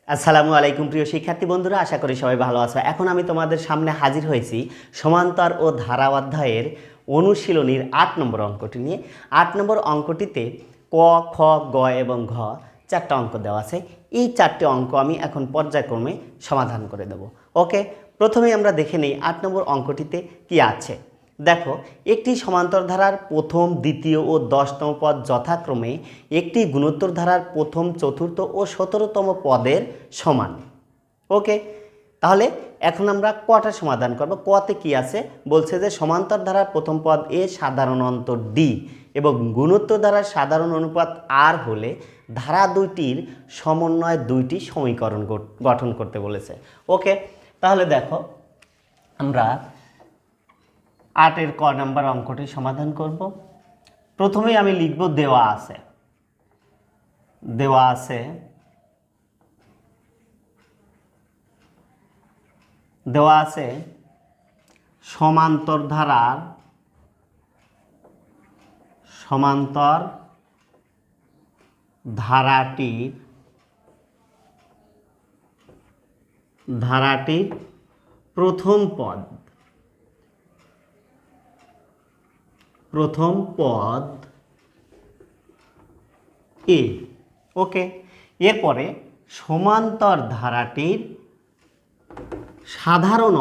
আসসালামু আলাইকুম প্রিয় শিক্ষার্থী বন্ধুরা, আশা করি সবাই ভালো আছো। এখন আমি তোমাদের সামনে হাজির হয়েছি সমান্তর ও ধারা অধ্যায়ের অনুশীলনীর ৮ নম্বর অঙ্কটি নিয়ে। ৮ নম্বর অঙ্কটিতে ক, খ, গ এবং ঘ 4টা অঙ্ক দেওয়া আছে। এই 4টে অঙ্ক আমি এখন পর্যায়ক্রমে সমাধান করে দেব। ওকে, প্রথমেই আমরা দেখে নিই ৮ নম্বর অঙ্কটিতে কি আছে। দেখো, একটি সমান্তর ধারার প্রথম, দ্বিতীয় ও 10তম পদ যথাক্রমে একটি গুণোত্তর ধারার প্রথম, চতুর্থ ও 17তম পদের সমান। ওকে, তাহলে এখন আমরা কটা সমাধান করব। কতে কি আছে বলছে যে সমান্তর ধারার প্রথম পদ এ, সাধারণ অন্তর ডি এবং গুণোত্তর ধারার সাধারণ অনুপাত আর হলে ধারা দুইটির সমন্বয় দুইটি সমীকরণ গঠন করতে বলেছে। ওকে, তাহলে দেখো আমরা 8-এর ক নাম্বার অঙ্কটি সমাধান করব। প্রথমেই আমি লিখব দেওয়া আছে সমান্তর ধারাটির প্রথম পদ এ। ওকে, এরপরে সমান্তর ধারাটির সাধারণ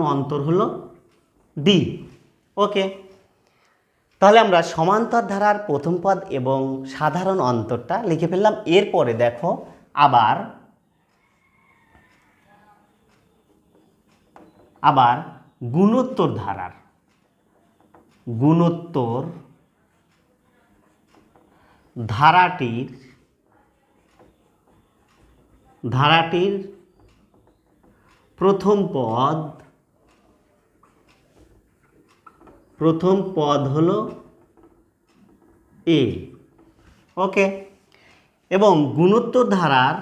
অন্তর হলো ডি। ওকে, তাহলে আমরা সমান্তর ধারার প্রথম পদ এবং সাধারণ অন্তরটা লিখে ফেললাম। এরপরে দেখো আবার গুণোত্তর ধারাটির প্রথম পদ হলো এ। ওকে, এবং গুণোত্তর ধারার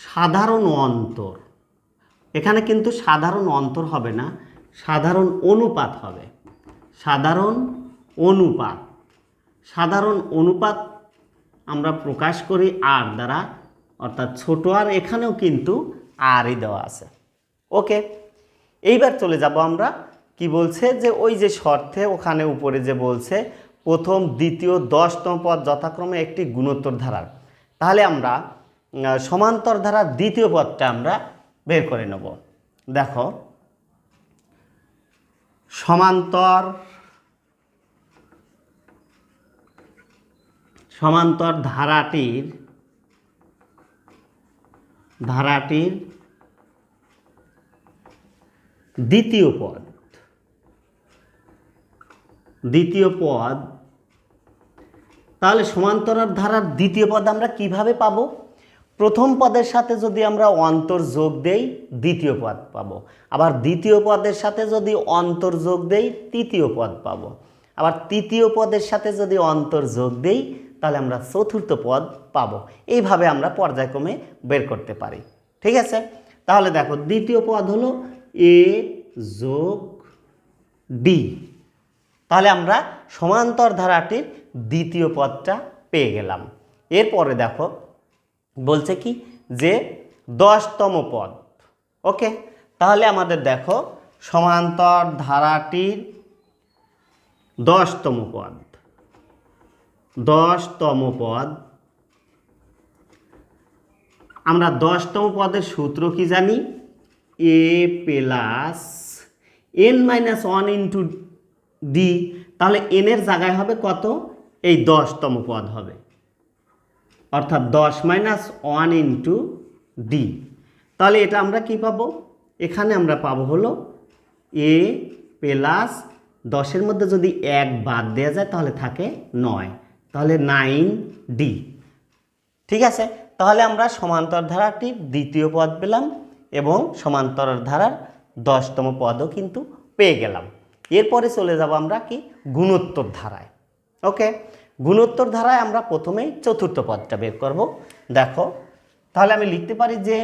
সাধারণ অন্তর, এখানে কিন্তু সাধারণ অন্তর হবে না, সাধারণ অনুপাত আমরা প্রকাশ করি আর দ্বারা, অর্থাৎ ছোট আর। এখানেও কিন্তু আরই দেওয়া আছে। ওকে, এইবার চলে যাব আমরা কি বলছে যে ওই যে শর্তে ওখানে উপরে যে বলছে প্রথম, দ্বিতীয়, 10তম পদ যথাক্রমে একটি গুণোত্তর ধারার। তাহলে আমরা সমান্তর ধারার দ্বিতীয় পদটা আমরা বের করে নেব। দেখো, সমান্তর ধারাটির দ্বিতীয় পদ। তাহলে সমান্তর ধারার দ্বিতীয় পদ আমরা কিভাবে পাবো? প্রথম পদের সাথে যদি আমরা অন্তর যোগ দেই দ্বিতীয় পদ পাবো, আবার দ্বিতীয় পদের সাথে যদি অন্তর যোগ দেই তৃতীয় পদ পাবো, আবার তৃতীয় পদের সাথে যদি অন্তর যোগ দেই তাহলে আমরা চতুর্থ পদ পাবো। এইভাবে আমরা পর্যায়ক্রমে বের করতে পারি। ঠিক আছে, তাহলে দেখো দ্বিতীয় পদ হলো এ যোগ ডি। তাহলে আমরা সমান্তর ধারাটির দ্বিতীয় পদটা পেয়ে গেলাম। এরপরে দেখো বলছে কি যে 10তম পদ। ওকে, তাহলে আমাদের দেখো সমান্তর ধারাটির 10তম পদ, আমরা 10তম পদের সূত্র কি জানি? এ প্লাস n - 1 ইন্টু ডি। তাহলে n এর জায়গায় হবে কত? এই 10তম পদ হবে, অর্থাৎ 10 - 1 ইন্টু ডি। তাহলে এটা আমরা কি পাবো? এখানে আমরা পাবো হলো এ প্লাস 10-এর মধ্যে যদি 1 বাদ দেওয়া যায় তাহলে থাকে 9, তাহলে 9d। ঠিক আছে, তাহলে আমরা সমান্তর ধারাটির দ্বিতীয় পদ পেলাম এবং সমান্তর ধারার 10তম পদও কিন্তু পেয়ে গেলাম। এরপরে চলে যাব আমরা কি গুণোত্তর ধারায়। ওকে, গুণোত্তর ধারায় আমরা প্রথমেই চতুর্থ পদটা বের করব। দেখো, তাহলে আমি লিখতে পারি যে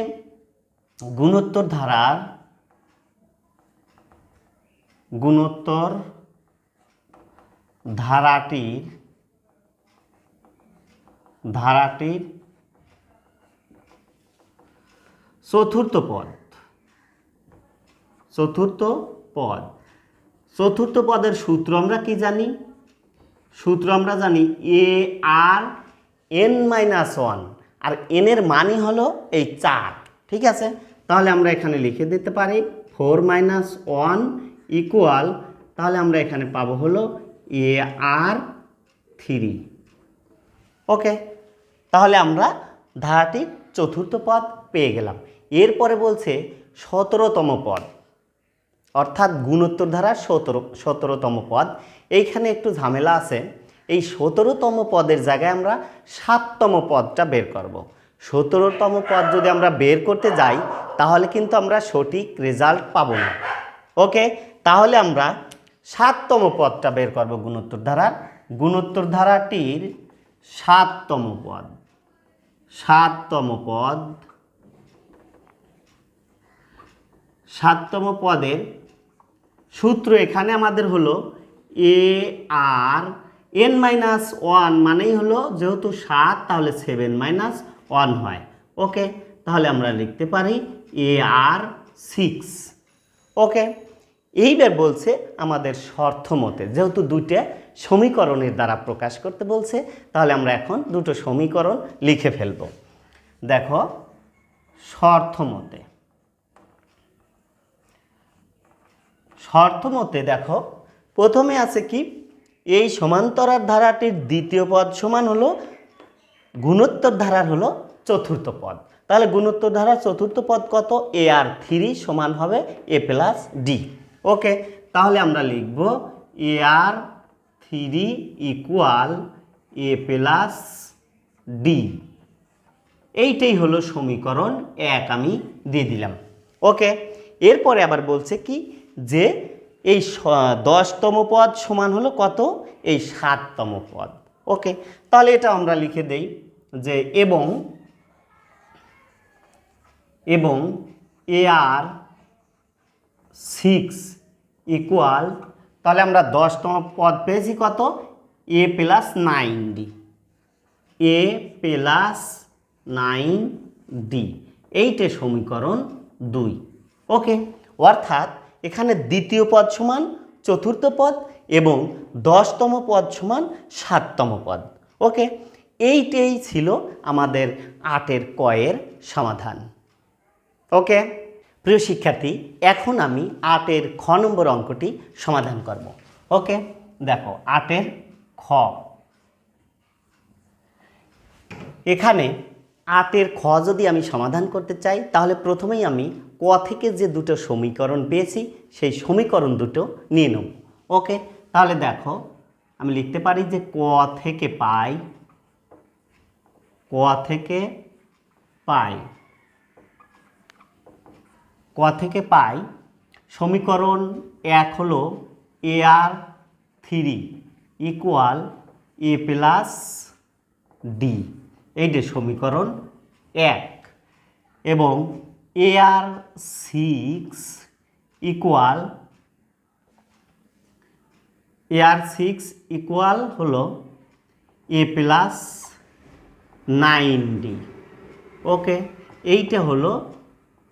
গুণোত্তর ধারার গুণোত্তর ধারাটির চতুর্থ পদের সূত্র আমরা কি জানি? সূত্র আমরা জানি AR(n-1) আর n এর মানই হলো এই 4। ঠিক আছে, তাহলে আমরা এখানে লিখে দিতে পারি 4 - 1 ইকুয়াল, তাহলে আমরা এখানে পাবো হলো AR3। ওকে, তাহলে আমরা ধারাটির চতুর্থ পদ পেয়ে গেলাম। এরপরে বলছে 17তম পদ, অর্থাৎ গুণোত্তর ধারার 17তম পদ। এইখানে একটু ঝামেলা আছে। এই 17তম পদের জায়গায় আমরা 7তম পদটা বের করব। 17তম পদ যদি আমরা বের করতে যাই তাহলে কিন্তু আমরা সঠিক রেজাল্ট পাবো না। ওকে, তাহলে আমরা 7তম পদটা বের করব গুণোত্তর ধারাটির 7তম পদের সূত্র এখানে আমাদের হলো AR(n-1) মানেই হলো যেহেতু 7 তাহলে 7-1 হয়। ওকে, তাহলে আমরা লিখতে পারি AR6। ওকে, এইবার বলছে আমাদের শর্ত মতে, যেহেতু দুইটা সমীকরণের দ্বারা প্রকাশ করতে বলছে, তাহলে আমরা এখন দুটো সমীকরণ লিখে ফেলব। দেখো, শর্ত মতে দেখো, প্রথমে আছে কি, এই সমান্তরাল ধারাটির দ্বিতীয় পদ সমান হলো গুণোত্তর ধারার হলো চতুর্থ পদ। তাহলে গুণোত্তর ধারার চতুর্থ পদ কত? AR3 সমান হবে A+D। ওকে, তাহলে আমরা লিখব AR3 ইকুয়াল A+D। এইটাই হলো সমীকরণ 1, আমি দিয়ে দিলাম। ওকে, এরপরে আবার বলছে কি যে এই 10তম পদ সমান হলো কত? এই 7তম পদ। ওকে, তাহলে এটা আমরা লিখে দেই যে এবং AR6 ইকুয়াল, তাহলে আমরা 10তম পদ পেয়েছি কত? A+9D। A+9D, এইটা সমীকরণ 2। ওকে, অর্থাৎ এখানে দ্বিতীয় পদ সমান চতুর্থ পদ এবং 10তম পদ সমান 7তম পদ। ওকে, এইটাই ছিল আমাদের 8-এর কয়ের সমাধান। ওকে, প্রিয় শিক্ষার্থী, এখন আমি 8-এর খ নম্বর অঙ্কটি সমাধান করব। ওকে, দেখো 8-এর খ। এখানে 8-এর খ যদি আমি সমাধান করতে চাই তাহলে প্রথমেই আমি ক থেকে যে দুটো সমীকরণ পেয়েছি সেই সমীকরণ দুটো নিয়ে নেব। ওকে, তাহলে দেখো আমি লিখতে পারি যে ক থেকে পাই সমীকরণ 1 হলো AR3 ইকুয়াল A+D, এইটা সমীকরণ 1, এবং AR6 ইকুয়াল হলো A+9D। ওকে, এইটা হলো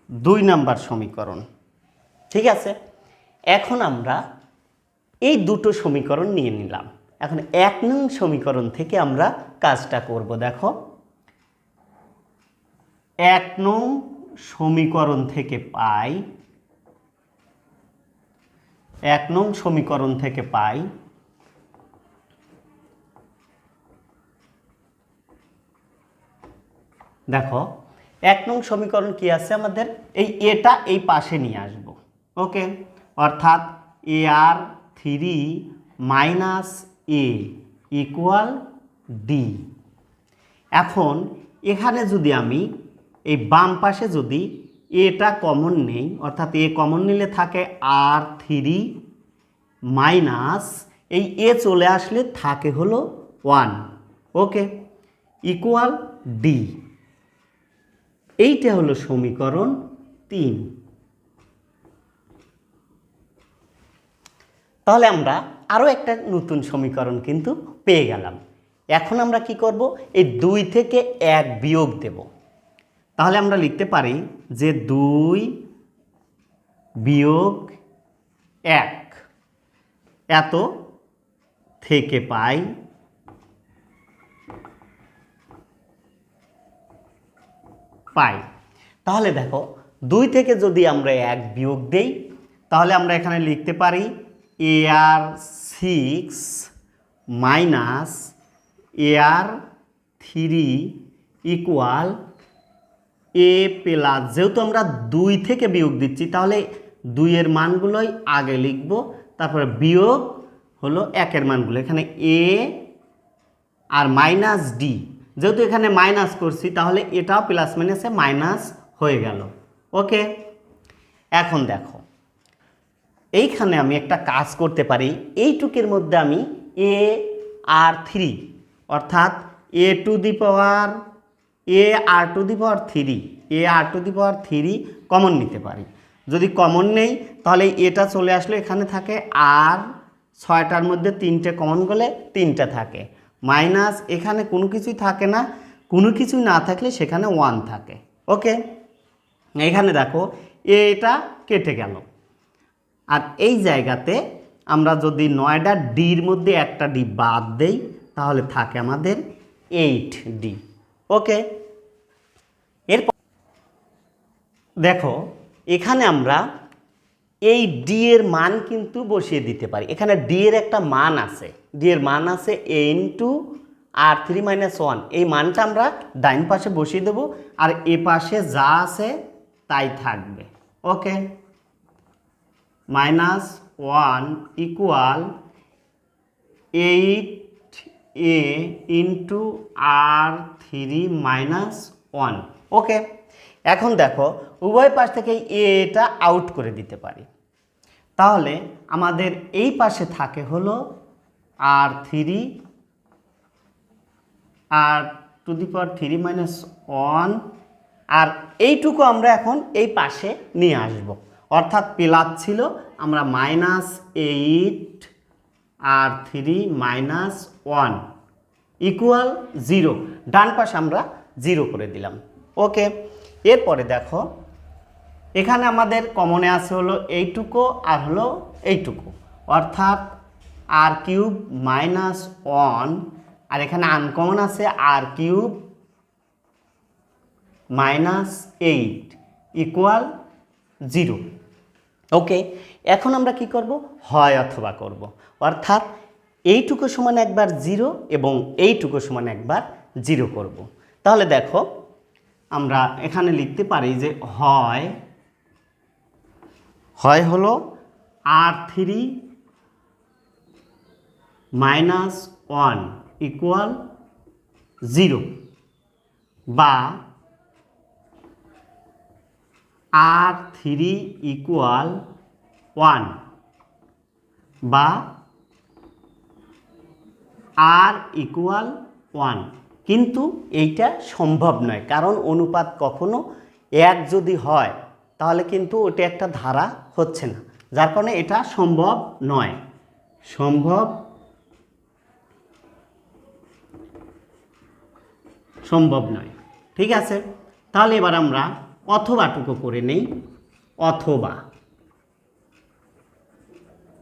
2 নাম্বার সমীকরণ। ঠিক আছে, এখন আমরা এই দুটো সমীকরণ নিয়ে নিলাম। এখন 1 নং সমীকরণ থেকে আমরা কাজটা করব। দেখো, 1 নং সমীকরণ থেকে পাই দেখো 1 নং সমীকরণ কি আছে আমাদের? এই এটা এই পাশে নিয়ে আসব। ওকে, অর্থাৎ AR3 - A ইকুয়াল D। এখন এখানে যদি আমি এই বাম পাশে যদি এটা কমন নেই, অর্থাৎ এ কমন নিলে থাকে R3 মাইনাস এই এ চলে আসলে থাকে হলো 1। ওকে, ইকুয়াল D। এইটা হলো সমীকরণ 3। তাহলে আমরা আরও একটা নতুন সমীকরণ কিন্তু পেয়ে গেলাম। এখন আমরা কি করব, এই 2 থেকে 1 বিয়োগ দেব। তাহলে আমরা লিখতে পারি যে 2 বিয়োগ 1 এত থেকে পাই তাহলে দেখো 2 থেকে যদি আমরা 1 বিয়োগ দেই তাহলে আমরা এখানে লিখতে পারি AR6 minus AR3 equal A plus, যেহেতু আমরা 2 থেকে বিয়োগ দিচ্ছি তাহলে 2 এর মানগুলোই আগে লিখব, তারপরে বিয়োগ হলো 1 এর মানগুলো, এখানে A আর মাইনাস D, যেহেতু এখানে মাইনাস করছি তাহলে এটাও প্লাস মাইনাসে মাইনাস হয়ে গেল। ওকে, এখন দেখো এইখানে আমি একটা কাজ করতে পারি, এইটুকের মধ্যে আমি AR3 অর্থাৎ A to the power AR3 common নিতে পারি। যদি কমন নেই তাহলে এটা চলে আসলে এখানে থাকে আর 6টার মধ্যে 3টে কমন গেলে 3টা থাকে, মাইনাস এখানে কোনো কিছুই থাকে না, কোনো কিছুই না থাকলে সেখানে 1 থাকে। ওকে, এখানে দেখো এটা কেটে গেল, আর এই জায়গাতে আমরা যদি 9টা ডির মধ্যে একটা ডি বাদ দেই তাহলে থাকে আমাদের 8D। ওকে, এরপর দেখো এখানে আমরা এই ডি এর মান কিন্তু বসিয়ে দিতে পারি। এখানে ডি এর একটা মান আছে, ডি এর মান আছে A ইন্টু R3 মাইনাস 1, এই মানটা আমরা ডাইন পাশে বসিয়ে দেব আর এ পাশে যা আছে তাই থাকবে। ওকে, -1 equal 8A into R3 minus 1। ওকে, এখন দেখো উভয় পাশ থেকে এটা আউট করে দিতে পারি, তাহলে আমাদের এই পাশে থাকে হলো R3 মাইনাস 1, আর এইটুকু আমরা এখন এই পাশে নিয়ে আসব, অর্থাৎ প্লাস ছিল আমরা -8 R3 মাইনাস 1 ইকুয়াল 0, ডান পাশে আমরা 0 করে দিলাম। ওকে, এরপরে দেখো এখানে আমাদের কমনে আছে হলো এইটুকু আর হলো এইটুকু, অর্থাৎ R³ মাইনাস 1, আর এখানে আনকমন আছে R³ মাইনাস 8 ইকুয়াল 0। ওকে, এখন আমরা কি করব, হয় অথবা করব, অর্থাৎ এইটুকু সমান একবার 0 এবং এইটুকু সমান একবার 0 করব। তাহলে দেখো আমরা এখানে লিখতে পারি যে হয় হলো R3 মাইনাস 1 ইকুয়াল 0, বা R3 ইকুয়াল 1, বা R ইকুয়াল 1। কিন্তু এইটা সম্ভব নয়, কারণ অনুপাত কখনো 1 যদি হয় তাহলে কিন্তু ওটা একটা ধারা হচ্ছে না, যার কারণে এটা সম্ভব নয়। ঠিক আছে, তাহলে এবার আমরা অথবাটুকু করে নেই।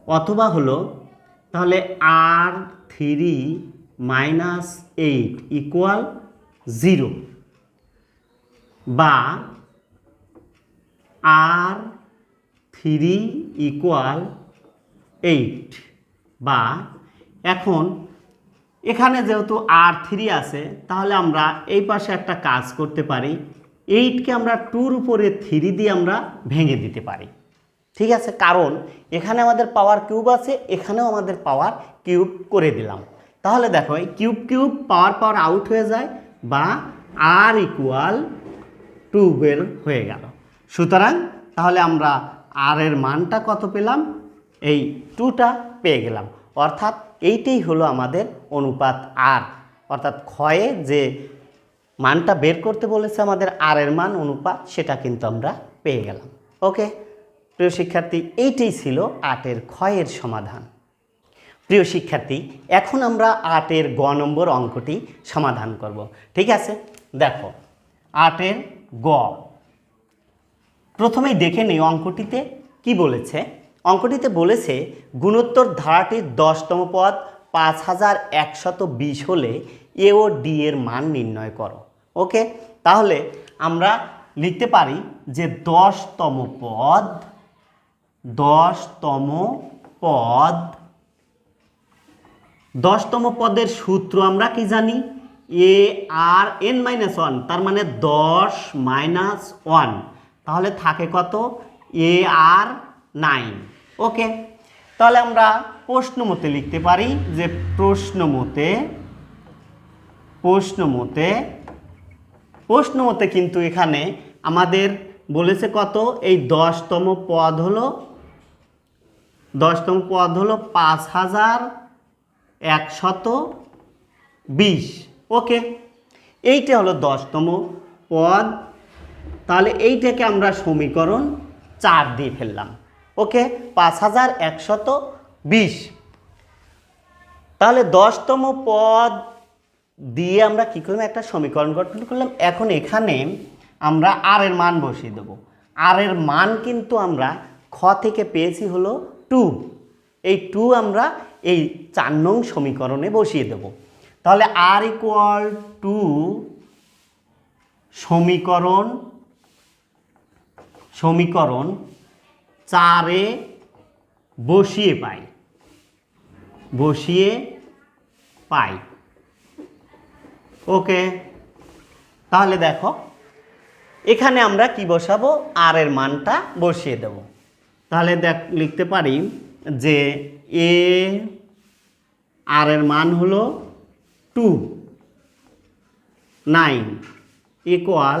অথবা হলো তাহলে R3 মাইনাস 8 ইকুয়াল 0, বা R3 ইকুয়াল 8, বা এখন এখানে যেহেতু R3 আছে তাহলে আমরা এই পাশে একটা কাজ করতে পারি, 8কে আমরা 2-র উপরে 3 দিয়ে আমরা ভেঙে দিতে পারি। ঠিক আছে, কারণ এখানে আমাদের পাওয়ার কিউব আছে, এখানেও আমাদের পাওয়ার কিউব করে দিলাম। তাহলে দেখো এই কিউব পাওয়ার আউট হয়ে যায়, বা R ইকুয়াল 12 হয়ে গেল। সুতরাং তাহলে আমরা R এর মানটা কত পেলাম, এই 2টা পেয়ে গেলাম, অর্থাৎ এইটাই হলো আমাদের অনুপাত R, অর্থাৎ ক্ষয়ে যে মানটা বের করতে বলেছে আমাদের R এর মান অনুপাত, সেটা কিন্তু আমরা পেয়ে গেলাম। ওকে, প্রিয় শিক্ষার্থী, এইটাই ছিল 8-এর ক্ষয়ের সমাধান। প্রিয় শিক্ষার্থী, এখন আমরা 8-এর গ নম্বর অঙ্কটি সমাধান করব। ঠিক আছে, দেখো 8-এর গ। প্রথমেই দেখে নেই অঙ্কটিতে কি বলেছে। অঙ্কটিতে বলেছে গুণোত্তর ধারাটির 10তম পদ 5120 হলে এ ও ডি এর মান নির্ণয় করো। ওকে, তাহলে আমরা লিখতে পারি যে 10তম পদ 10তম পদের সূত্র আমরা কি জানি, এ আর এন মাইনাস 1, তার মানে 10 মাইনাস 1, তাহলে থাকে কত, এ আর 9। ওকে, তাহলে আমরা প্রশ্ন মতে লিখতে পারি যে প্রশ্ন মতে কিন্তু এখানে আমাদের বলেছে কত, এই 10তম পদ হলো 5120। ওকে, এইটা হলো 10তম পদ, তাহলে এইটাকে আমরা সমীকরণ 4 দিয়ে ফেললাম। ওকে, 5120। তাহলে 10তম পদ দিয়ে আমরা কি করলাম, একটা সমীকরণ গঠন করলাম। এখন এখানে আমরা আর এর মান বসিয়ে দেব। আর এর মান কিন্তু আমরা খ থেকে পেয়েছি হলো 2। এই 2 আমরা এই 4 নং সমীকরণে বসিয়ে দেব। তাহলে আর ইকুয়াল টু সমীকরণ 4-এ বসিয়ে পাই। ওকে, তাহলে দেখো এখানে আমরা কি বসাবো, আর এর মানটা বসিয়ে দেব। তাহলে লিখতে পারি যে এ আর এর মান হলো 9 ইকুয়াল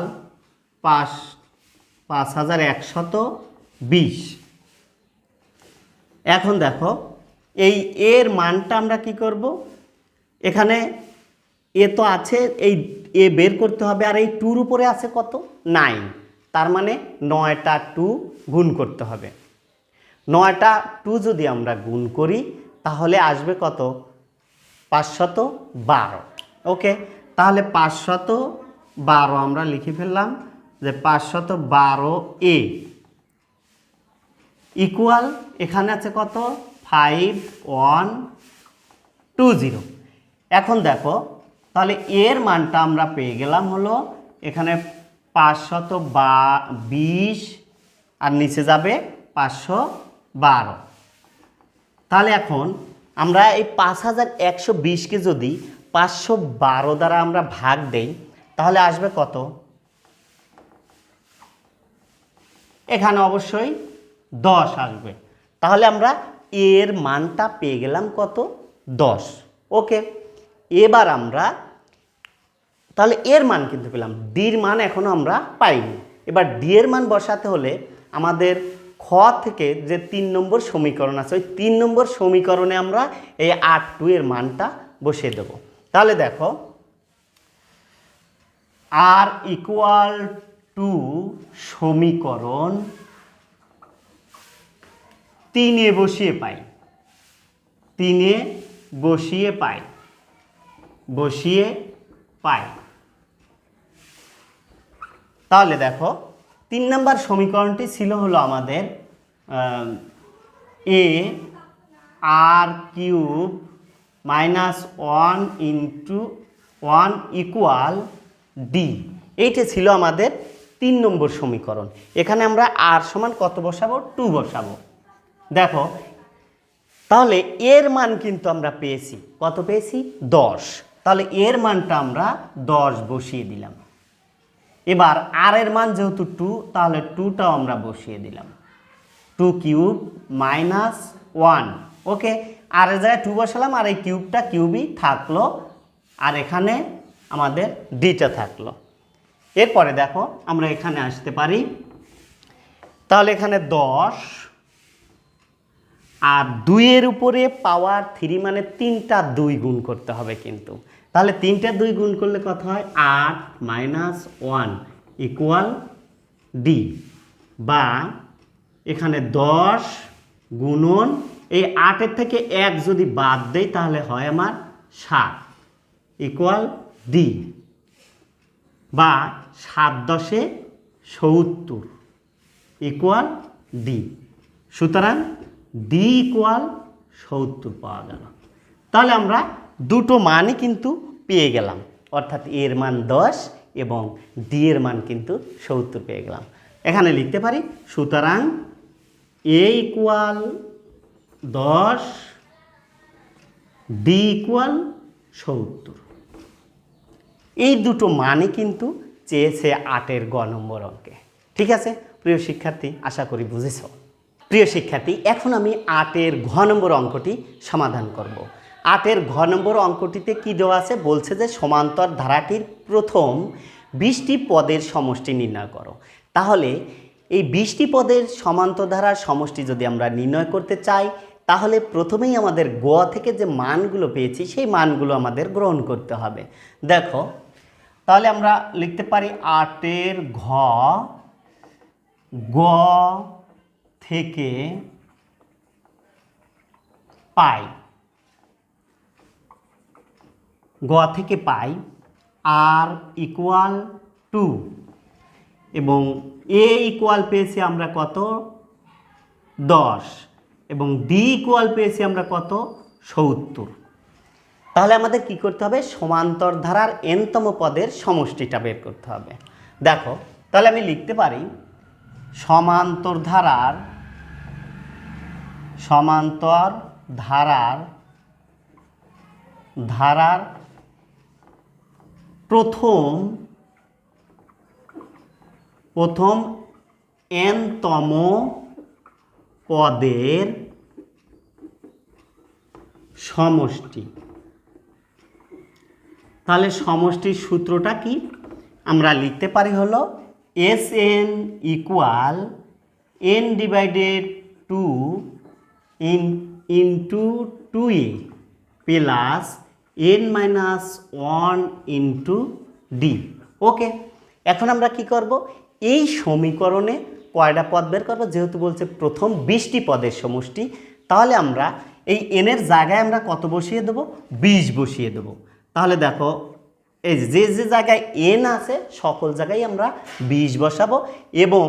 5120। এখন দেখো এই এর মানটা আমরা কি করব, এখানে এ তো আছে, এই এ বের করতে হবে, আর এই 2-র উপরে আছে কত, 9, তার মানে 9টা 2 গুণ করতে হবে। 9টা 2 যদি আমরা গুণ করি তাহলে আসবে কত, 512। ওকে, তাহলে 512 আমরা লিখে ফেললাম যে 512 ইকুয়াল এখানে আছে কত, 5120। এখন দেখো তাহলে এর মানটা আমরা পেয়ে গেলাম হলো এখানে 520 আর নিচে যাবে 512। তাহলে এখন আমরা এই 5120কে যদি 512 দ্বারা আমরা ভাগ দেই তাহলে আসবে কত, এখানে অবশ্যই 10 আসবে। তাহলে আমরা এর মানটা পেয়ে গেলাম কত, 10। ওকে, এবার আমরা তাহলে এর মান কিন্তু পেলাম, ডির মান এখনো আমরা পাইনি। এবার ডি এর মান বসাতে হলে আমাদের খ থেকে যে 3 নম্বর সমীকরণ আছে, ওই 3 নম্বর সমীকরণে আমরা এই 8-2 এর মানটা বসিয়ে দেব। তাহলে দেখো আর ইকুয়াল টু সমীকরণ 3-এ বসিয়ে পাই। তাহলে দেখো 3 নম্বর সমীকরণটি ছিল হলো আমাদের A R cube minus 1 into 1 equal D. এইটা ছিল আমাদের 3 নম্বর সমীকরণ। এখানে আমরা আর সমান কত বসাবো, 2 বসাবো। দেখো তাহলে এর মান কিন্তু আমরা পেয়েছি, কত পেয়েছি, 10। তাহলে এর মানটা আমরা 10 বসিয়ে দিলাম। এবার আর এর মান যেহেতু 2, তাহলে 2টাও আমরা বসিয়ে দিলাম, 2 কিউব মাইনাস 1। ওকে, আর এর জায়গায় 2 বসালাম, আর এই কিউবটা কিউবই থাকলো, আর এখানে আমাদের ডিটা থাকলো। এরপরে দেখো আমরা এখানে আসতে পারি, তাহলে এখানে 10 আর 2-এর উপরে পাওয়ার 3 মানে 3টা 2 গুণ করতে হবে কিন্তু। তাহলে 3টা 2 গুণ করলে কত হয়, 8 মাইনাস 1 ইকুয়াল ডি, বা এখানে 10 গুণন এই 8-এর থেকে 1 যদি বাদ দেই তাহলে হয় আমার 7 ইকুয়াল ডি, বা 7×10 70 ইকুয়াল ডি। সুতরাং ডি ইকুয়াল 70 পাওয়া গেল। তাহলে আমরা দুটো মানই কিন্তু পেয়ে গেলাম, অর্থাৎ এর মান 10 এবং ডি এর মান কিন্তু 70 পেয়ে গেলাম। এখানে লিখতে পারি সুতরাং এ ইকুয়াল 10, ডি ইকুয়াল 70। এই দুটো মানই কিন্তু চেয়েছে 8-এর গ নম্বর অঙ্কে। ঠিক আছে প্রিয় শিক্ষার্থী, আশা করি বুঝেছ। প্রিয় শিক্ষার্থী, এখন আমি 8-এর ঘ নম্বর অঙ্কটি সমাধান করব। 8-এর ঘ নম্বর অঙ্কটিতে কি দেওয়া আছে? বলছে যে সমান্তর ধারাটির প্রথম 20টি পদের সমষ্টি নির্ণয় করো। তাহলে এই 20টি পদের সমান্তর ধারার সমষ্টি যদি আমরা নির্ণয় করতে চাই, তাহলে প্রথমেই আমাদের গ থেকে যে মানগুলো পেয়েছি সেই মানগুলো আমাদের গ্রহণ করতে হবে। দেখো, তাহলে আমরা লিখতে পারি 8-এর ঘ গ থেকে পাই, গ থেকে পাই আর ইকুয়াল 2 এবং এ ইকুয়াল পেয়েছি আমরা কত? 10 এবং ডি ইকুয়াল পেয়েছি আমরা কত? 70। তাহলে আমাদের কি করতে হবে? সমান্তর ধারার এনতম পদের সমষ্টিটা বের করতে হবে। দেখো, তাহলে আমি লিখতে পারি সমান্তর ধারার প্রথম এনতম পদের সমষ্টি। তাহলে সমষ্টির সূত্রটা কি? আমরা লিখতে পারি হলো Sn equal n divided 2 into 2a plus n minus 1 into D. Okay, এখন আমরা কি করব? এই সমীকরণে কয়টা পদ বের করব? যেহেতু বলছে প্রথম 20টি পদের সমষ্টি, তাহলে আমরা এই n এর জায়গায় আমরা কত বসিয়ে দেব? 20 বসিয়ে দেব। তাহলে দেখো, এই যে যে জায়গায় n আছে সকল জায়গায় আমরা 20 বসাবো এবং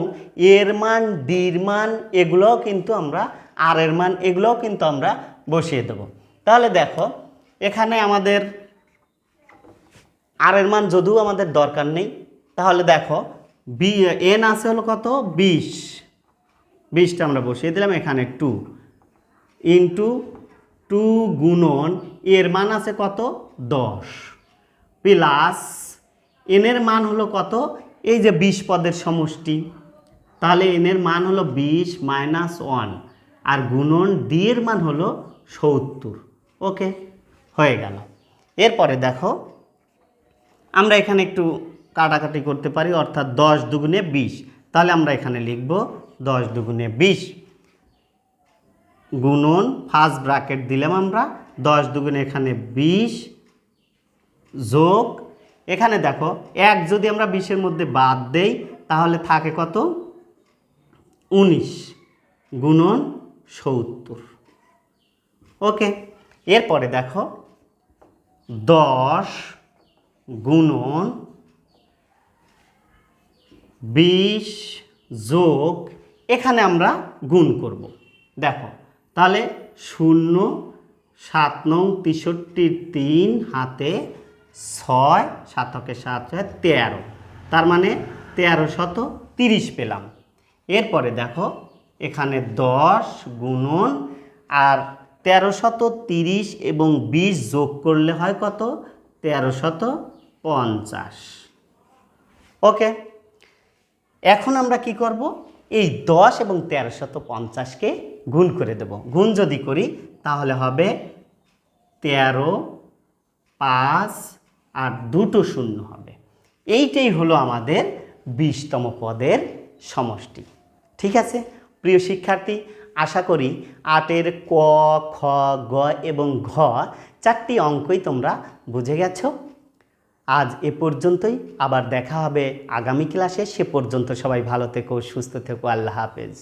এর মান, ডির মান এগুলোও কিন্তু আমরা, আর এর মান এগুলোও কিন্তু আমরা বসিয়ে দেব। তাহলে দেখো, এখানে আমাদের আর এর মান যদিও আমাদের দরকার নেই, তাহলে দেখো n আছে হলো কত? 20টা আমরা বসিয়ে দিলাম। এখানে 2 ইন্টু 2 গুণন এর মান আছে কত? 10 প্লাস n এর মান হলো কত? এই যে 20 পদের সমষ্টি, তাহলে n এর মান হলো 20 মাইনাস 1 আর গুণন ডি এর মান হলো 70। ওকে, হয়ে গেল। এরপরে দেখো, আমরা এখানে একটু কাটাকাটি করতে পারি, অর্থাৎ 10 দুগুণে 20। তাহলে আমরা এখানে লিখব 10 দুগুণে 20 গুণন, ফার্স্ট ব্র্যাকেট দিলাম আমরা, 10 দুগুণে এখানে 20 যোগ, এখানে দেখো 1 যদি আমরা 20-এর মধ্যে বাদ দেই তাহলে থাকে কত? 19 গুণন 70। ওকে, এরপরে দেখো 10 গুণন 20 যোগ, এখানে আমরা গুণ করব। দেখো, তাহলে 0 7 9 63 3 হাতে 6 7 7 13, তার মানে 1330 পেলাম। এরপরে দেখো এখানে 10 গুণন আর 1330 এবং 20 যোগ করলে হয় কত? 1350। ওকে, এখন আমরা কি করব? এই 10 এবং 1350কে গুণ করে দেব। গুণ যদি করি তাহলে হবে 13 5 আর 2টো শূন্য হবে। এইটাই হলো আমাদের 20তম পদের সমষ্টি। ঠিক আছে প্রিয় শিক্ষার্থী, আশা করি 8-এর ক, খ, গ এবং ঘ 4টি অঙ্কই তোমরা বুঝে গেছো। আজ এ পর্যন্তই, আবার দেখা হবে আগামী ক্লাসে। সে পর্যন্ত সবাই ভালো থেকো, সুস্থ থেকো। আল্লাহ হাফেজ।